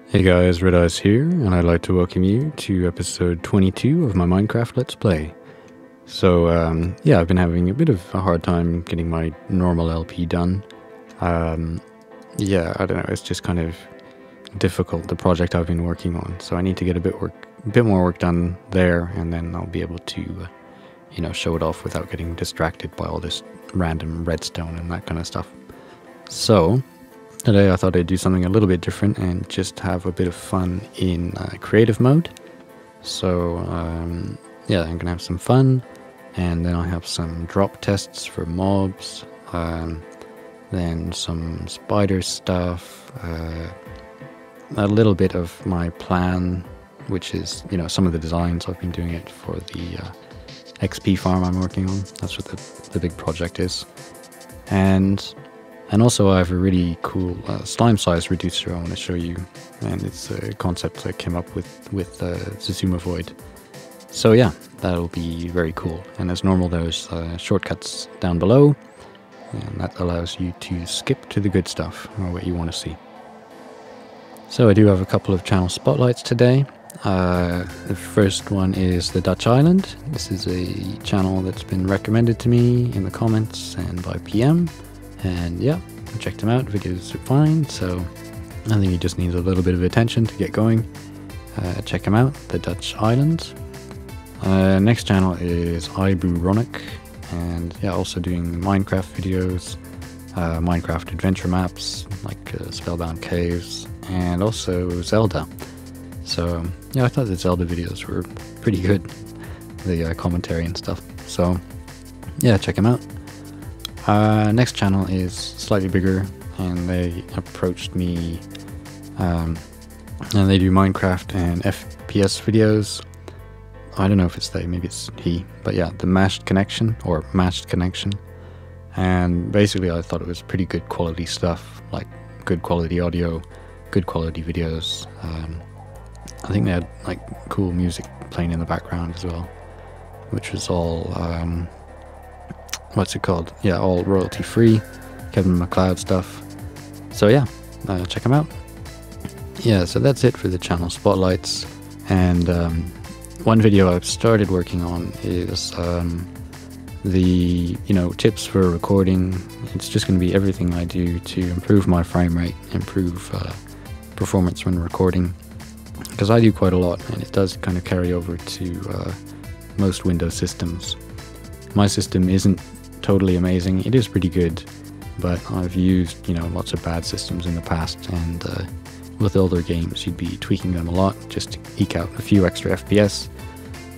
Hey guys, Red Eyes here, and I'd like to welcome you to episode 22 of my Minecraft Let's Play. So, yeah, I've been having a bit of a hard time getting my normal LP done. Yeah, I don't know, it's just kind of difficult, the project I've been working on, so I need to get a bit more work done there, and then I'll be able to, show it off without getting distracted by all this random redstone and that kind of stuff. So, today I thought I'd do something a little bit different and just have a bit of fun in creative mode. So yeah, I'm gonna have some fun, and then I have some drop tests for mobs, then some spider stuff, a little bit of my plan, which is, some of the designs I've been doing it for the XP farm I'm working on. That's what the big project is. And also I have a really cool slime size reducer I want to show you, and it's a concept I came up with Zazuma Void. So yeah, that'll be very cool. And as normal, there's shortcuts down below, and that allows you to skip to the good stuff, or what you want to see. So I do have a couple of channel spotlights today. The first one is the Dutch Island. This is a channel that's been recommended to me in the comments and by PM. And yeah, I checked them out, videos are fine, so I think it just needs a little bit of attention to get going. Check them out, the Dutch Island. Next channel is iBooRonic, and yeah, also doing Minecraft videos, Minecraft adventure maps, like Spellbound Caves, and also Zelda. So yeah, I thought the Zelda videos were pretty good, the commentary and stuff, so yeah, check them out. Next channel is slightly bigger, and they approached me, and they do Minecraft and FPS videos. I don't know if it's they, maybe it's he, but yeah, the Mashed Connection, or Matched Connection. And basically I thought it was pretty good quality stuff, like good quality audio, good quality videos. I think they had like cool music playing in the background as well, which was all what's it called? Yeah, all royalty free, Kevin MacLeod stuff. So yeah, check them out. Yeah, so that's it for the channel spotlights. And one video I've started working on is the tips for recording. It's just going to be everything I do to improve my frame rate, improve performance when recording, because I do quite a lot, and it does kind of carry over to most Windows systems. My system isn't totally amazing. It is pretty good, but I've used lots of bad systems in the past, and with older games you'd be tweaking them a lot just to eke out a few extra FPS.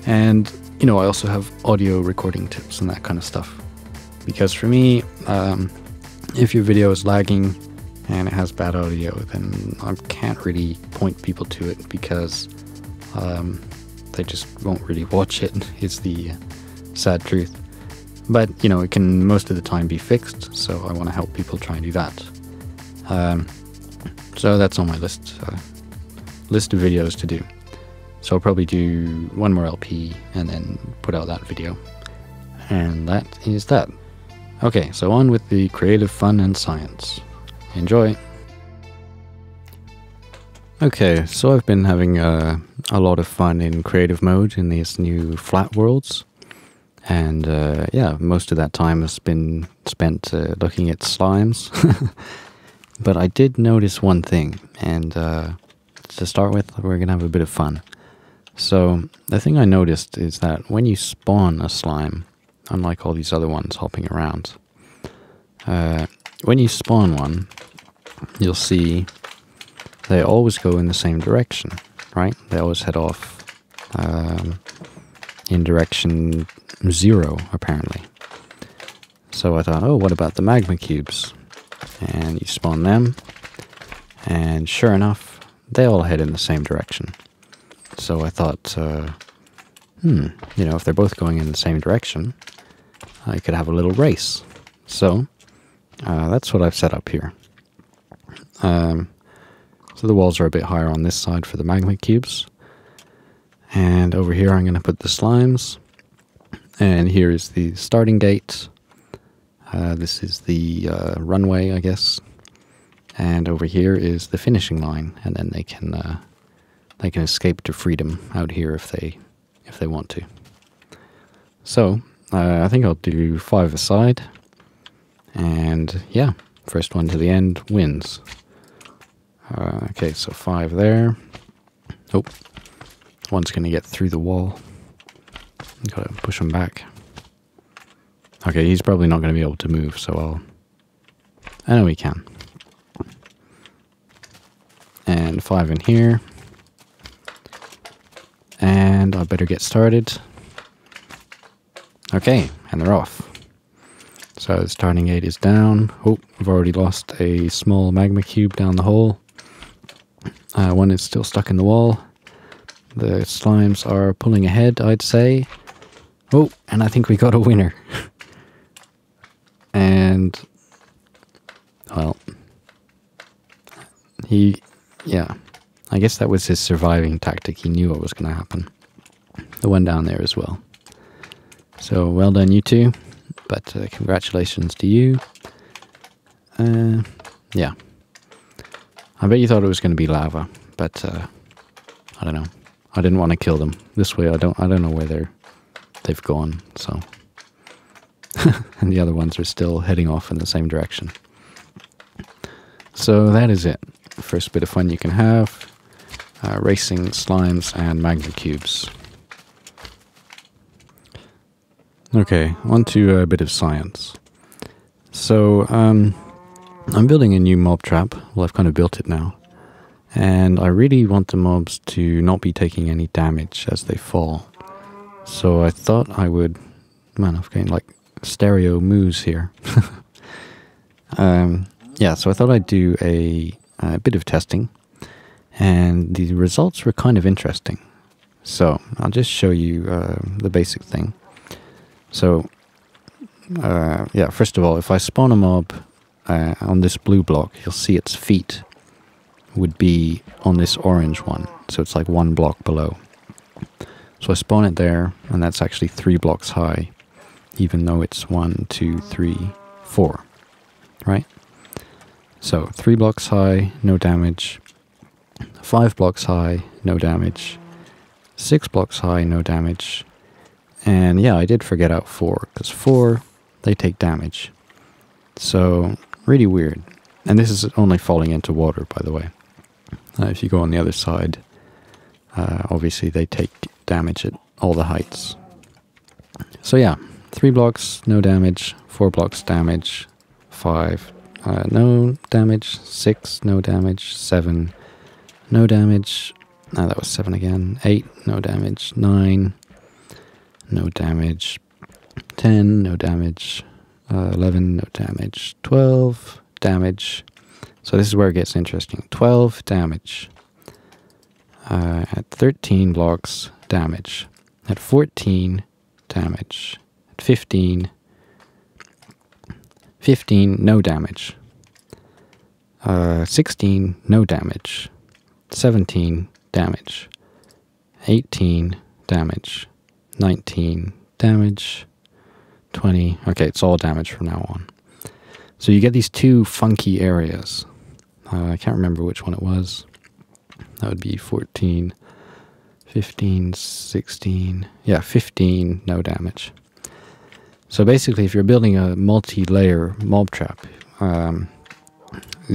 And I also have audio recording tips and that kind of stuff, because for me, if your video is lagging and it has bad audio, then I can't really point people to it, because they just won't really watch it, is the sad truth. But, it can most of the time be fixed, so I want to help people try and do that. So that's on my list of videos to do. So I'll probably do one more LP and then put out that video. And that is that. Okay, so on with the creative fun and science. Enjoy! Okay, so I've been having a lot of fun in creative mode in these new flat worlds. And yeah, most of that time has been spent looking at slimes. But I did notice one thing, and to start with, we're going to have a bit of fun. So the thing I noticed is that when you spawn a slime, unlike all these other ones hopping around, when you spawn one, you'll see they always go in the same direction, right? They always head off in direction 0, apparently. So I thought, oh, what about the magma cubes? And you spawn them, and sure enough, they all head in the same direction. So I thought, if they're both going in the same direction, I could have a little race. So that's what I've set up here. So the walls are a bit higher on this side for the magma cubes. And over here I'm going to put the slimes. And here is the starting gate. This is the runway, I guess. and over here is the finishing line, and then they can escape to freedom out here if they want to. So I think I'll do 5 aside, and yeah, first one to the end wins. Okay, so 5 there. Oh, one's going to get through the wall. Gotta push him back. Okay, he's probably not going to be able to move, so I know he can. And 5 in here. And I better get started. Okay, and they're off. So the starting gate is down. Oh, I've already lost a small magma cube down the hole. One is still stuck in the wall. The slimes are pulling ahead, I'd say. Oh, and I think we got a winner. And, well, yeah, I guess that was his surviving tactic. He knew what was going to happen. The one down there as well. So, well done, you two. But congratulations to you. Yeah. I bet you thought it was going to be lava, but I don't know. I didn't want to kill them. This way, I don't know where they've gone. So, and the other ones are still heading off in the same direction. So that is it. The first bit of fun you can have: racing slimes and magma cubes. Okay, on to a bit of science. So, I'm building a new mob trap. Well, I've kind of built it now. And I really want the mobs to not be taking any damage as they fall. So I thought I would... Man, I've gained like stereo moves here. Yeah, so I thought I'd do a bit of testing. And the results were kind of interesting. So I'll just show you the basic thing. So, yeah, first of all, if I spawn a mob on this blue block, you'll see its feet would be on this orange one. So it's like 1 block below. So I spawn it there, and that's actually 3 blocks high, even though it's 1, 2, 3, 4, right? So 3 blocks high, no damage. 5 blocks high, no damage. 6 blocks high, no damage. And yeah, I did forget out 4, because 4, they take damage. So, really weird. And this is only falling into water, by the way. If you go on the other side, obviously they take damage at all the heights. So yeah, 3 blocks, no damage. 4 blocks, damage. 5, no damage. 6, no damage. 7, no damage. No, that was 7 again. 8, no damage. 9, no damage. 10, no damage. 11, no damage. 12, damage. So this is where it gets interesting. 12 damage. At 13 blocks, damage. At 14, damage. At 15, no damage. 16, no damage. 17, damage. 18, damage. 19, damage. 20, okay, it's all damage from now on. So you get these 2 funky areas. I can't remember which one it was. That would be 14, 15, 16. Yeah, 15, no damage. So basically, if you're building a multi-layer mob trap, you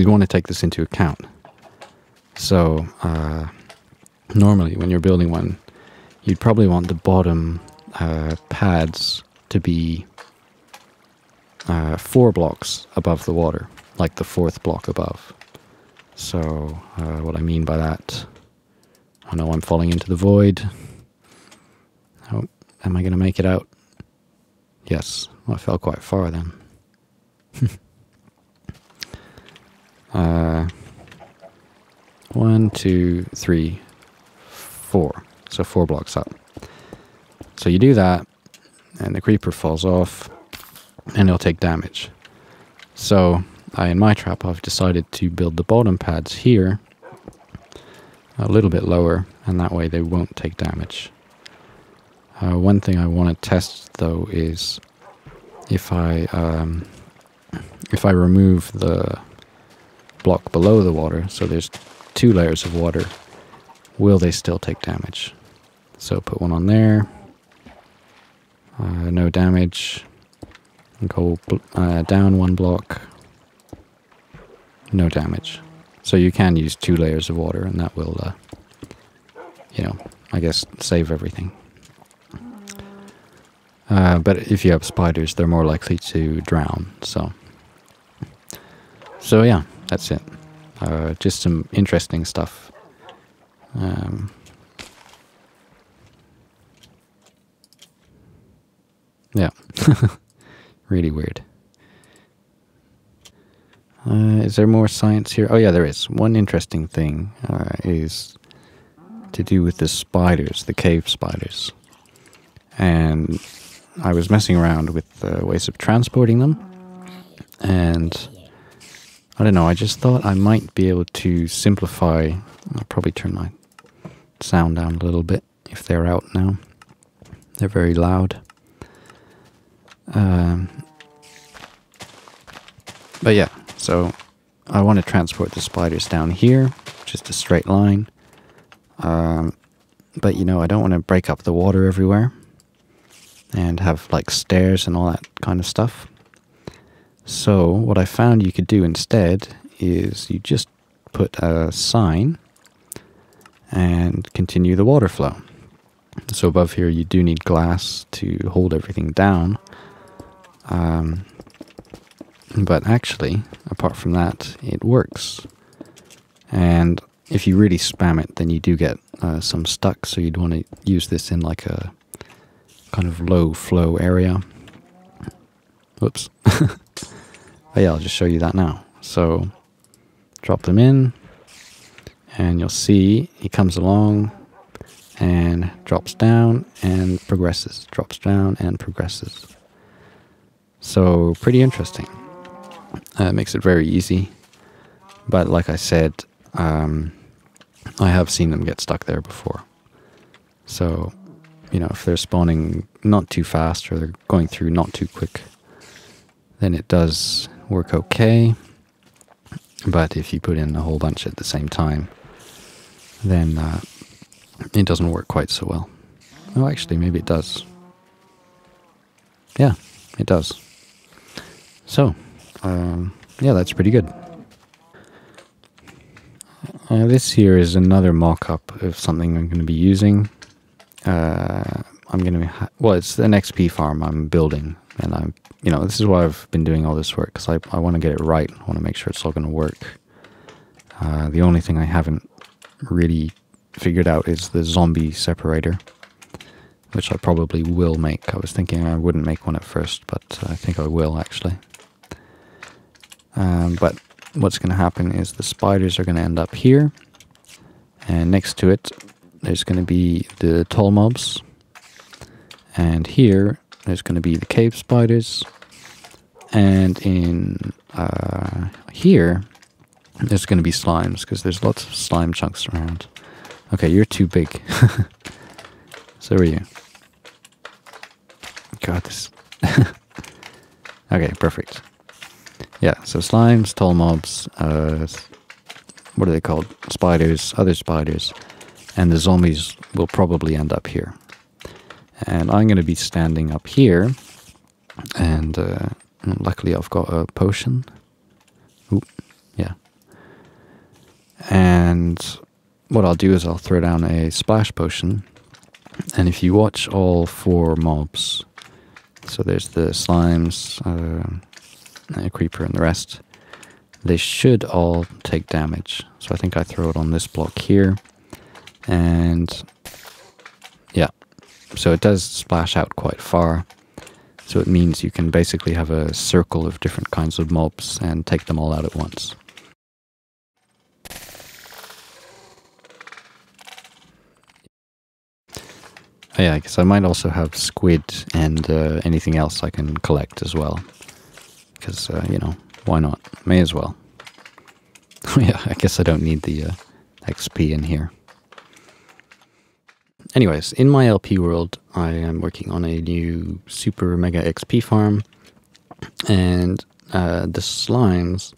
want to take this into account. So normally, when you're building one, you'd probably want the bottom pads to be 4 blocks above the water, like the 4th block above. So, what I mean by that, I know I'm falling into the void. Oh, am I going to make it out? Yes, well, I fell quite far then. 1, 2, 3, 4. So 4 blocks up. So you do that, and the creeper falls off, and it'll take damage. So, in my trap, I've decided to build the bottom pads here a little bit lower, and that way they won't take damage. One thing I want to test, though, is if I remove the block below the water, so there's 2 layers of water, will they still take damage? So put one on there, no damage, go down 1 block, no damage. So you can use 2 layers of water, and that will, you know, I guess save everything. But if you have spiders, they're more likely to drown, so yeah, that's it. Just some interesting stuff. Yeah, really weird. Is there more science here? Oh yeah, there is. One interesting thing is to do with the spiders, the cave spiders. And I was messing around with ways of transporting them, and I don't know, I just thought I might be able to simplify. I'll probably turn my sound down a little bit if they're out now. They're very loud. But yeah, so I want to transport the spiders down here, just a straight line. But you know, I don't want to break up the water everywhere and have like stairs and all that kind of stuff. So what I found you could do instead is you just put a sign and continue the water flow. So above here you do need glass to hold everything down. But actually, apart from that, it works. And if you really spam it, then you do get some stuck, so you'd want to use this in like a kind of low flow area. Whoops. But yeah, I'll just show you that now. So drop them in, and you'll see he comes along and drops down and progresses, drops down and progresses. So pretty interesting. Makes it very easy. But like I said, I have seen them get stuck there before. So, you know, if they're spawning not too fast or they're going through not too quick, then it does work okay. But if you put in a whole bunch at the same time, then it doesn't work quite so well. Oh, actually, maybe it does. Yeah, it does. So, yeah, that's pretty good. This here is another mock-up of something I'm going to be using. I'm going to well, it's an XP farm I'm building, and you know, this is why I've been doing all this work, because I want to get it right. I want to make sure it's all going to work. The only thing I haven't really figured out is the zombie separator, which I probably will make. I was thinking I wouldn't make one at first, but I think I will actually. But what's going to happen is the spiders are going to end up here, and next to it there's going to be the tall mobs, and here there's going to be the cave spiders, and in here there's going to be slimes, because there's lots of slime chunks around. Okay, you're too big. So are you. God, this... Okay, perfect. Yeah, so slimes, tall mobs, what are they called? Spiders, other spiders, and the zombies will probably end up here. And I'm going to be standing up here, and luckily I've got a potion. Oop, yeah. And what I'll do is I'll throw down a splash potion, and if you watch all 4 mobs, so there's the slimes, a creeper and the rest, they should all take damage. So I think I throw it on this block here, and yeah, so it does splash out quite far, so it means you can basically have a circle of different kinds of mobs and take them all out at once. Oh yeah, I guess I might also have squid and anything else I can collect as well. Because, you know, why not? May as well. Yeah, I guess I don't need the XP in here. Anyways, in my LP world, I am working on a new super mega XP farm. And the slimes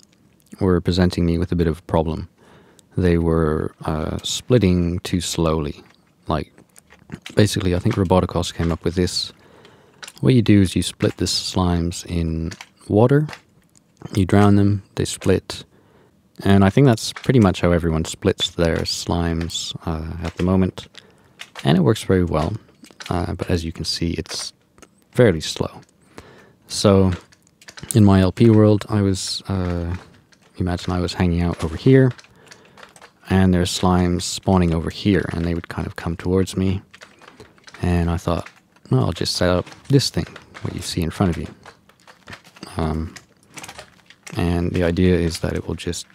were presenting me with a bit of a problem. They were splitting too slowly. Like, basically, I think Roboticos came up with this. What you do is you split the slimes in water, you drown them, they split, and I think that's pretty much how everyone splits their slimes at the moment, and it works very well, but as you can see, it's fairly slow. So, in my LP world, I was, imagine I was hanging out over here, and there's slimes spawning over here, and they would kind of come towards me, and I thought, well, I'll just set up this thing, what you see in front of you. And the idea is that it will just,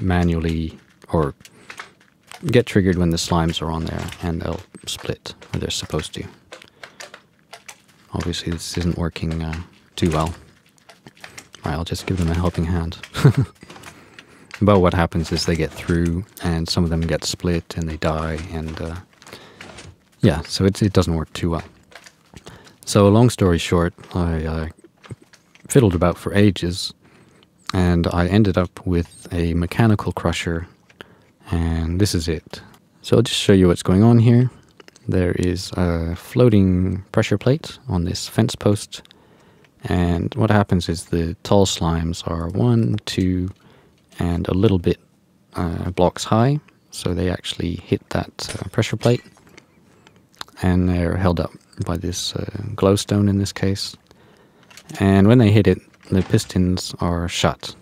manually or get triggered when the slimes are on there, and they'll split where they're supposed to. Obviously, this isn't working too well. Alright, I'll just give them a helping hand. But what happens is they get through, and some of them get split, and they die, and yeah, so it doesn't work too well. So long story short, I fiddled about for ages, and I ended up with a mechanical crusher, and this is it. So I'll just show you what's going on here. There is a floating pressure plate on this fence post, and what happens is the tall slimes are 1, 2, and a little bit blocks high, so they actually hit that pressure plate, and they're held up by this glowstone in this case. And when they hit it, the pistons are shut.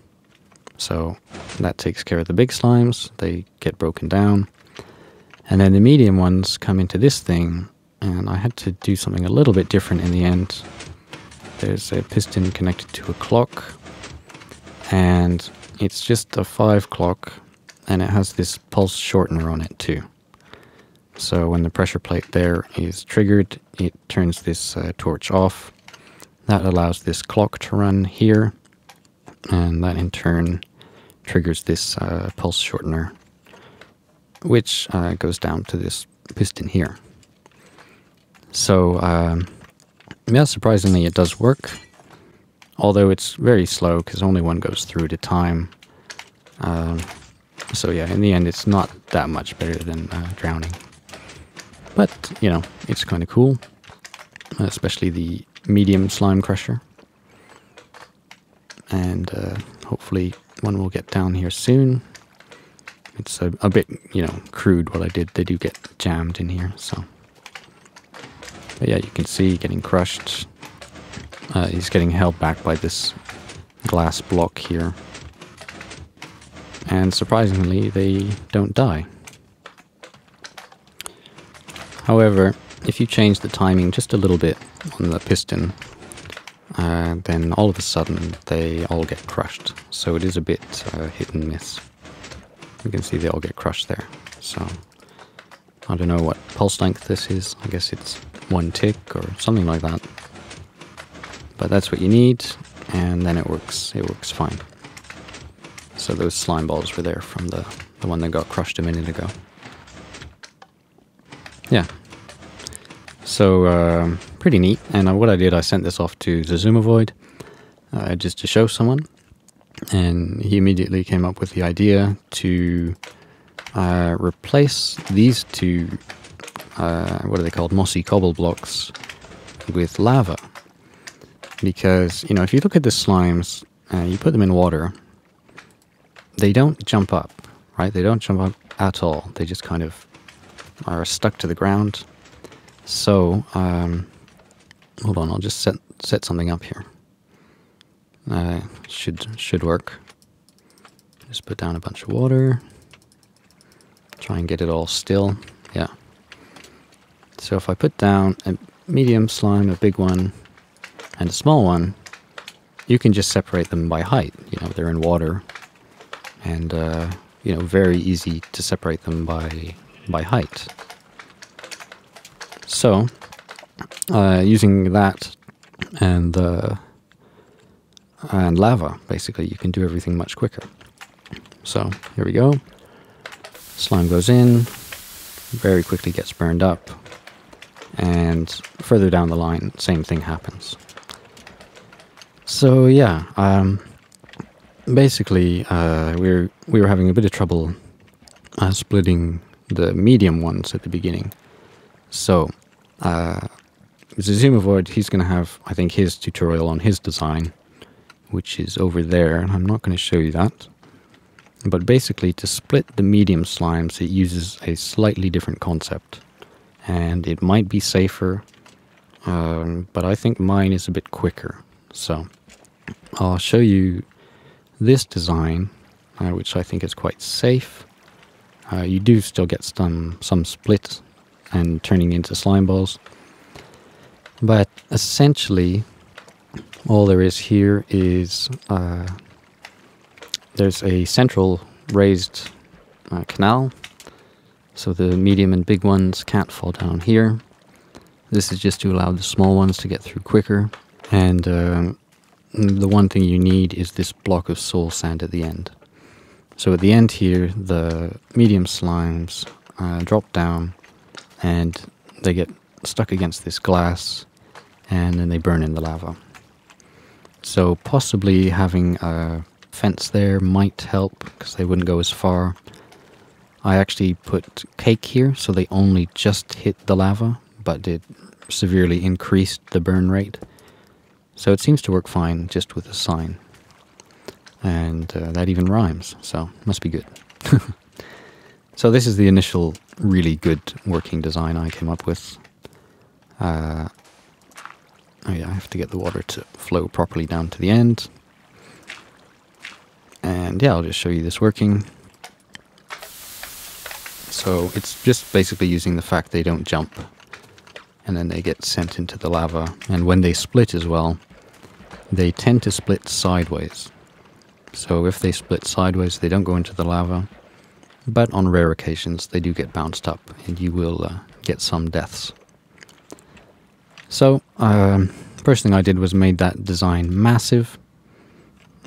So that takes care of the big slimes, they get broken down. And then the medium ones come into this thing, and I had to do something a little bit different in the end. There's a piston connected to a clock, and it's just a 5 clock, and it has this pulse shortener on it too. So when the pressure plate there is triggered, it turns this torch off. That allows this clock to run here, and that in turn triggers this pulse shortener, which goes down to this piston here. So, yeah, surprisingly it does work, although it's very slow because only one goes through at a time. So yeah, in the end it's not that much better than drowning. But, it's kind of cool, especially the medium slime crusher. And hopefully one will get down here soon. It's a bit, crude what I did. They do get jammed in here, so. But yeah, you can see getting crushed. He's getting held back by this glass block here. And surprisingly, they don't die. However, if you change the timing just a little bit on the piston, then all of a sudden they all get crushed. So it is a bit hit and miss. You can see they all get crushed there. So I don't know what pulse length this is. I guess it's 1 tick or something like that. But that's what you need, and then it works. It works fine. So those slime balls were there from the one that got crushed a minute ago. Yeah. So, pretty neat. And what I did, I sent this off to Zazumavoid, just to show someone. And he immediately came up with the idea to replace these two, what are they called, mossy cobble blocks, with lava. Because, if you look at the slimes, you put them in water, they don't jump up, right? They don't jump up at all. They just kind of are stuck to the ground. So, hold on, I'll just set something up here. Should work. Just put down a bunch of water. Try and get it all still. Yeah. So if I put down a medium slime, a big one, and a small one, you can just separate them by height. They're in water, and very easy to separate them by height. So, using that and lava, basically, you can do everything much quicker. So, here we go. Slime goes in, very quickly gets burned up, and further down the line, same thing happens. So, yeah, basically, we were having a bit of trouble splitting the medium ones at the beginning. So, Zazumavoid, he's going to have, I think, his tutorial on his design, which is over there, and I'm not going to show you that. But basically, to split the medium slimes, it uses a slightly different concept. And it might be safer, but I think mine is a bit quicker. So, I'll show you this design, which I think is quite safe. You do still get some split and turning into slime balls. But essentially, all there is here is there's a central raised canal, so the medium and big ones can't fall down here. This is just to allow the small ones to get through quicker. And the one thing you need is this block of soul sand at the end. So at the end here, the medium slimes drop down and they get stuck against this glass and then they burn in the lava. So possibly having a fence there might help because they wouldn't go as far. I actually put cake here so they only just hit the lava, but it severely increased the burn rate. So it seems to work fine just with a sign. And that even rhymes, so must be good. So this is the initial really good working design I came up with. Oh yeah, I have to get the water to flow properly down to the end. And yeah, I'll just show you this working. So it's just basically using the fact they don't jump. And then they get sent into the lava. And when they split as well, they tend to split sideways. So if they split sideways, they don't go into the lava. But on rare occasions, they do get bounced up, and you will get some deaths. So, first thing I did was made that design massive.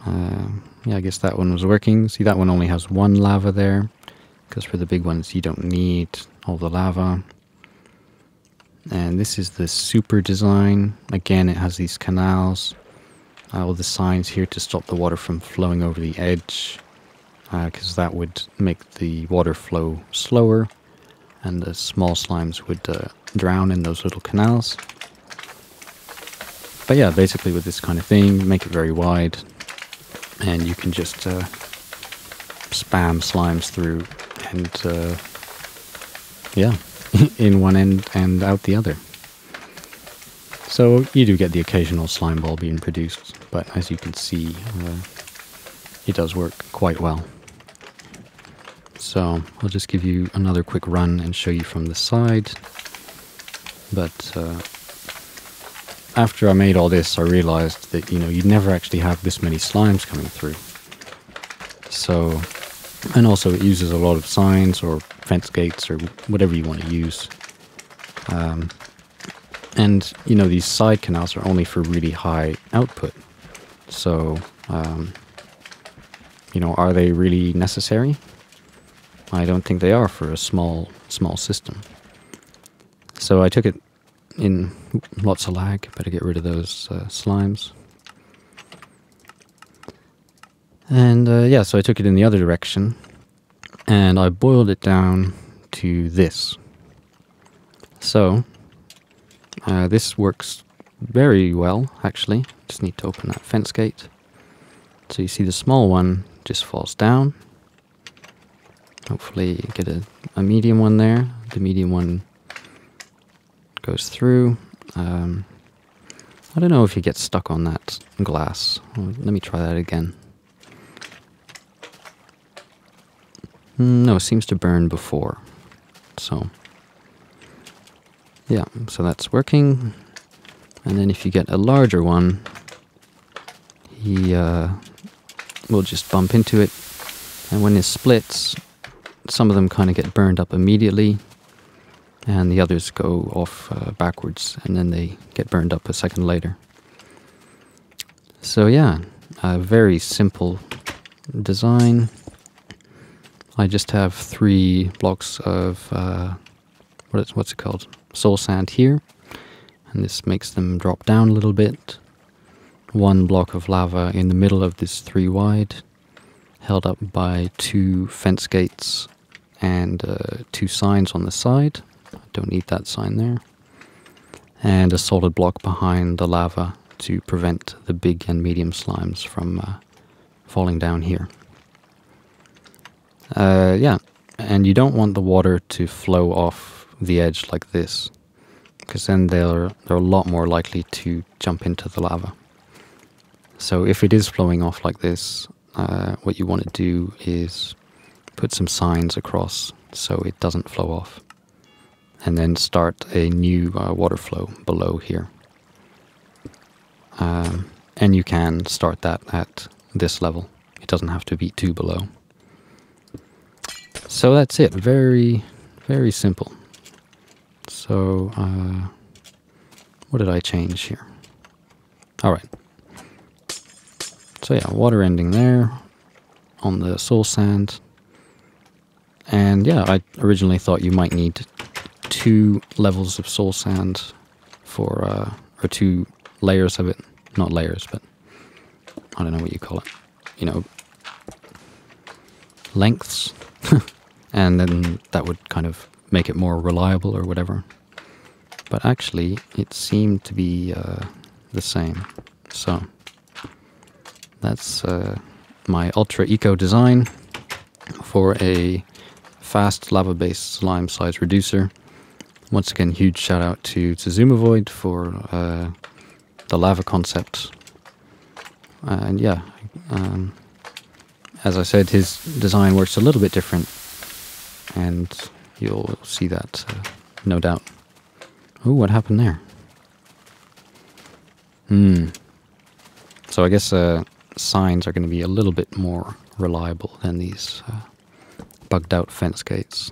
Yeah, I guess that one was working. See, that one only has one lava there, because for the big ones, you don't need all the lava. And this is the super design. Again, it has these canals. All the signs here to stop the water from flowing over the edge, because that would make the water flow slower and the small slimes would drown in those little canals. But yeah, basically with this kind of thing, make it very wide and you can just spam slimes through and yeah, in one end and out the other. So you do get the occasional slime ball being produced, but as you can see, it does work quite well. So I'll just give you another quick run and show you from the side. But after I made all this, I realized that, you'd never actually have this many slimes coming through. So, and also it uses a lot of signs or fence gates or whatever you want to use. And, these side canals are only for really high output. So, are they really necessary? I don't think they are for a small system. So I took it in lots of lag. Better get rid of those slimes. And, yeah, so I took it in the other direction. And I boiled it down to this. So this works very well, actually. Just need to open that fence gate. So you see the small one just falls down. Hopefully you get a medium one there. The medium one goes through. I don't know if you get stuck on that glass. Let me try that again. No, it seems to burn before. So yeah, so that's working. And then if you get a larger one, he will just bump into it. And when it splits, some of them kind of get burned up immediately. And the others go off backwards, and then they get burned up a second later. So yeah, a very simple design. I just have 3 blocks of, what's it called? Soul sand here. And this makes them drop down a little bit. 1 block of lava in the middle of this 3 wide. held up by 2 fence gates and 2 signs on the side. I don't need that sign there. And a solid block behind the lava to prevent the big and medium slimes from falling down here. Yeah, and you don't want the water to flow off the edge like this, because then they're a lot more likely to jump into the lava. So if it is flowing off like this, what you want to do is put some signs across so it doesn't flow off, and then start a new water flow below here. And you can start that at this level. It doesn't have to be too below. So that's it. Very, very simple. So, what did I change here? Alright. So yeah, water ending there on the soul sand. And yeah, I originally thought you might need 2 levels of soul sand for, or 2 layers of it. Not layers, but I don't know what you call it. You know, lengths. And then that would kind of make it more reliable or whatever. But actually, it seemed to be the same. So that's my Ultra Eco design for a fast lava-based slime size reducer. Once again, huge shout out to Zazumavoid for the lava concept. And yeah, as I said, his design works a little bit different, and you'll see that, no doubt. Ooh, what happened there? So I guess signs are going to be a little bit more reliable than these bugged out fence gates.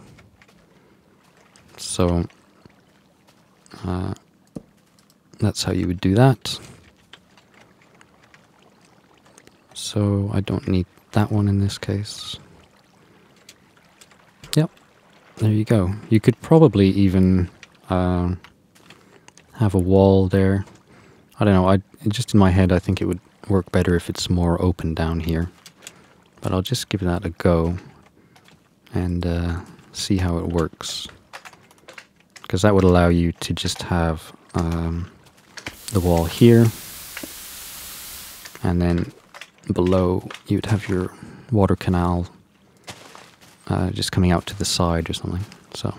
So that's how you would do that. So I don't need that one in this case. Yep, there you go. You could probably even have a wall there. I don't know, just in my head I think it would work better if it's more open down here. But I'll just give that a go and see how it works. Because that would allow you to just have the wall here, and then below you'd have your water canal just coming out to the side or something. So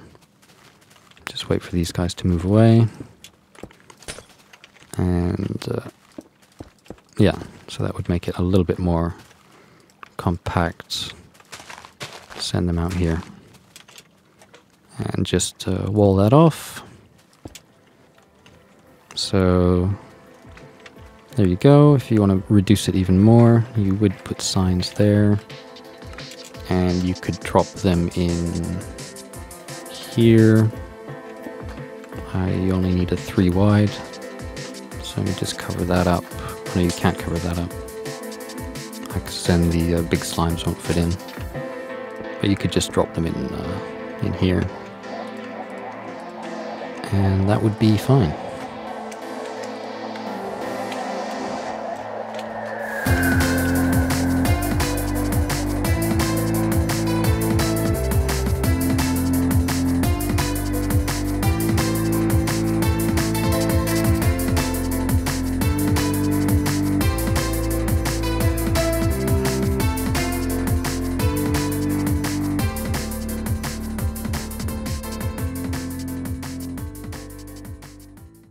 just wait for these guys to move away. And yeah, so that would make it a little bit more compact. Send them out here. And just wall that off. So there you go. If you want to reduce it even more, you would put signs there. And you could drop them in here. You only need a 3 wide. So let me just cover that up. No, you can't cover that up. Because then the big slimes won't fit in. But you could just drop them in here. And that would be fine.